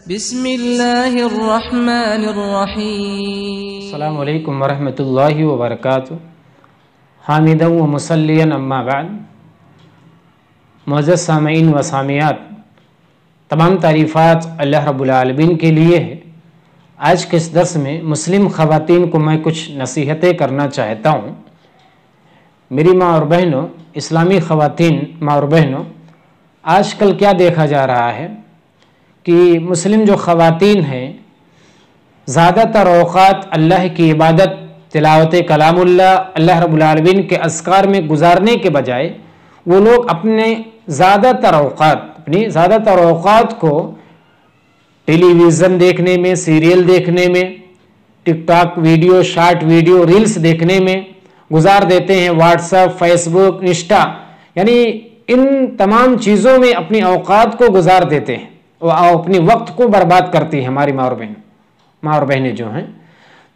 بسم اللہ الرحمن الرحیم۔ السلام علیکم ورحمۃ اللہ وبرکاتہ۔ حامدا و مصلیا اما بعد۔ معزز سامعین و سامعات، تمام تعریفات اللہ رب العالمین کے لیے ہے۔ آج کے اس درس میں مسلم خواتین کو میں کچھ نصیحتیں کرنا چاہتا ہوں۔ میری ماں اور بہنوں، اسلامی خواتین ماں اور بہنوں، آج کل کیا دیکھا جا رہا ہے کہ مسلم جو خواتین ہیں زیادہ تر اوقات اللہ کی عبادت، تلاوت کلام اللہ رب العالمین کے اذکار میں گزارنے کے بجائے وہ لوگ اپنی زیادہ تر اوقات کو ٹیلی ویژن دیکھنے میں، سیریل دیکھنے میں، TikTok video, short video, reels دیکھنے میں گزار دیتے ہیں۔ WhatsApp, Facebook, Insta, یعنی ان تمام چیزوں میں اپنی اوقات کو گزار دیتے ہیں اور اپنی وقت کو برباد کرتی ہیں ہماری ماں اور بہنیں جو ہیں۔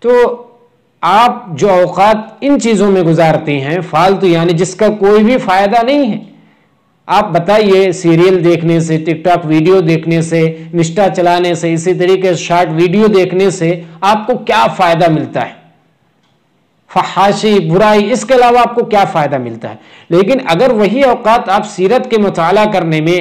تو آپ جو اوقات ان چیزوں میں گزارتی ہیں فالتو، یعنی جس کا کوئی بھی فائدہ نہیں ہے، آپ بتائیے سیریل دیکھنے سے، ٹک ٹاک ویڈیو دیکھنے سے، انسٹا چلانے سے، اسی طریقے سے شارٹ ویڈیو دیکھنے سے آپ کو کیا فائدہ ملتا ہے؟ فحاشی، برائی، اس کے علاوہ آپ کو کیا فائدہ ملتا ہے؟ لیکن اگر وہی اوقات آپ سیرت کے مطالعہ کرنے میں،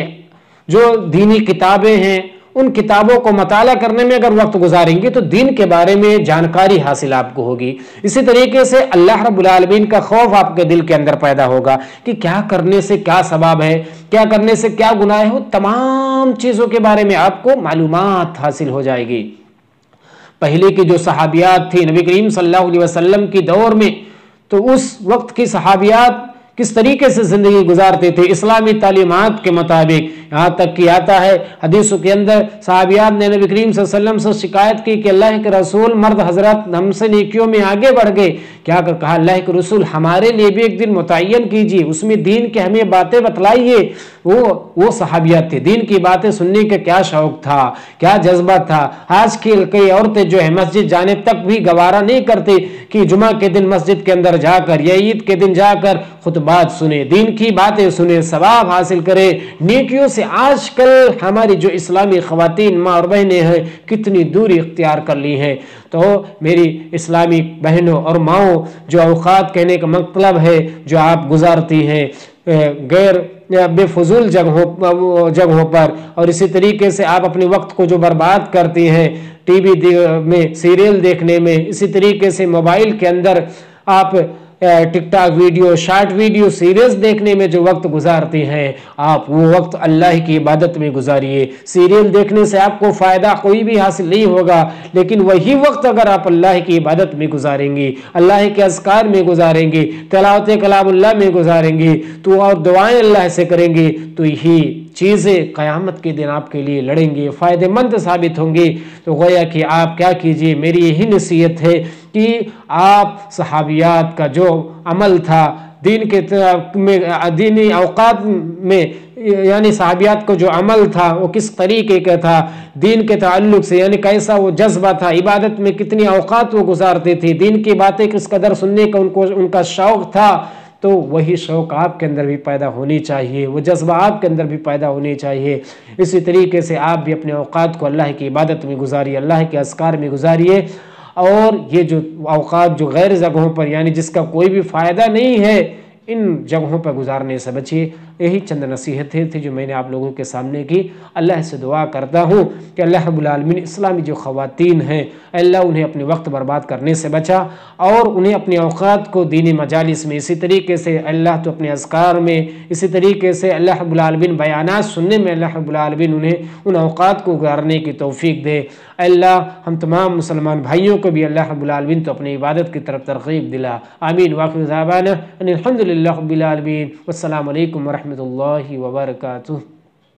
جو دینی کتابیں ہیں ان کتابوں کو مطالعہ کرنے میں اگر وقت گزاریں گے تو دین کے بارے میں جانکاری حاصل آپ کو ہوگی۔ اسی طریقے سے اللہ رب العالمین کا خوف آپ کے دل کے اندر پیدا ہوگا کہ کیا کرنے سے کیا ثواب ہے، کیا کرنے سے کیا گناہ ہے، تمام چیزوں کے بارے میں آپ کو معلومات حاصل ہو جائے گی۔ پہلے کی جو صحابیات تھی نبی کریم صلی اللہ علیہ وسلم کی دور میں، تو اس وقت کی صحابیات کس طریقے سے زندگی گزارتے تھے اسلامی تعلیمات کے مطابق، یہاں تک کہ آتا ہے حدیثوں کے اندر صحابیات نے نبی کریم صلی اللہ علیہ وسلم سے شکایت کی کہ اللہ کے رسول، مرد حضرات ہم سے نیکیوں میں آگے بڑھ گئے، کیا کہا اللہ کے رسول ہمارے لیے بھی ایک دن متعین کیجیے، اس میں دین کے ہمیں باتیں بتلائیے۔ وہ صحابیات تھے، دین کی باتیں سننے کا کیا شوق تھا، کیا جذبہ تھا۔ آج کی کئی عورتیں جو ہے مسجد جانے تک بھی گوارا نہیں کرتے کہ جمعہ کے دن مسجد کے اندر جا کر یا عید کے دن جا کر خطبات سنے، دین کی باتیں سنے، ثواب حاصل کرے، نیکیوں سے۔ آج کل ہماری جو اسلامی خواتین ماں اور بہنیں ہیں کتنی دوری اختیار کر لی ہیں۔ تو میری اسلامی بہنوں اور ماؤں، جو اوقات کہنے کا مطلب ہے جو آپ گزارتی ہیں غیر بے فضول جگہوں پر، اور اسی طریقے سے آپ اپنے وقت کو جو برباد کرتی ہیں ٹی وی میں، سیریل دیکھنے میں، اسی طریقے سے موبائل کے اندر آپ TikTok video, short video, series دیکھنے میں جو وقت گزارتی ہیں، آپ وہ وقت اللہ کی عبادت میں گزاریے۔ سیریل دیکھنے سے آپ کو فائدہ کوئی بھی حاصل نہیں ہوگا، لیکن وہی وقت اگر آپ اللہ کی عبادت میں گزاریں گی، اللہ کے اذکار میں گزاریں گی، تلاوت کلام اللہ میں گزاریں گی تو، اور دعائیں اللہ سے کریں گی، تو یہی چیزیں قیامت کے دن آپ کے لیے لڑیں گے، فائدہ مند ثابت ہوں گی۔ تو گویا کہ آپ کیا کیجئے، میری یہی نصیحت ہے کہ آپ صحابیات کا جو عمل تھا دینی اوقات میں، یعنی صحابیات کو جو عمل تھا وہ کس طریقے کا تھا دین کے تعلق سے، یعنی کیسا وہ جذبہ تھا، عبادت میں کتنی اوقات وہ گزارتے تھے، دین کی باتیں کس قدر سننے کا ان کا شوق تھا، تو وہی شوق آپ کے اندر بھی پیدا ہونی چاہیے، وہ جذبہ آپ کے اندر بھی پیدا ہونی چاہیے۔ اسی طریقے سے آپ بھی اپنے اوقات کو اللہ کی عبادت میں گزاریے، اللہ کے اذکار میں گزاریے، اور یہ جو اوقات جو غیر جگہوں پر، یعنی جس کا کوئی بھی فائدہ نہیں ہے، ان جگہوں پر گزارنے سے بچیے۔ یہی چند نصیحتیں تھیں جو میں نے آپ لوگوں کے سامنے کی۔ اللہ سے دعا کرتا ہوں کہ اللہ رب العالمین اسلامی جو خواتین ہیں، اللہ انہیں اپنے وقت برباد کرنے سے بچا، اور انہیں اپنے اوقات کو دینی مجالس میں، اسی طریقے سے اللہ تو اپنے اذکار میں، اسی طریقے سے اللہ رب العالمین بیانات سننے میں، اللہ رب العالمین انہیں ان اوقات کو گزارنے کی توفیق دے۔ اللہ ہم تمام مسلمان بھائیوں کو بھی اللہ رب العالمین تو اپنی عبادت کی طرف ترغیب دلا۔ آمین۔ وآخر دعوانا ان الحمد للہ رب العالمین، والسلام علیکم ورحمۃ اللہ وبرکاتہ۔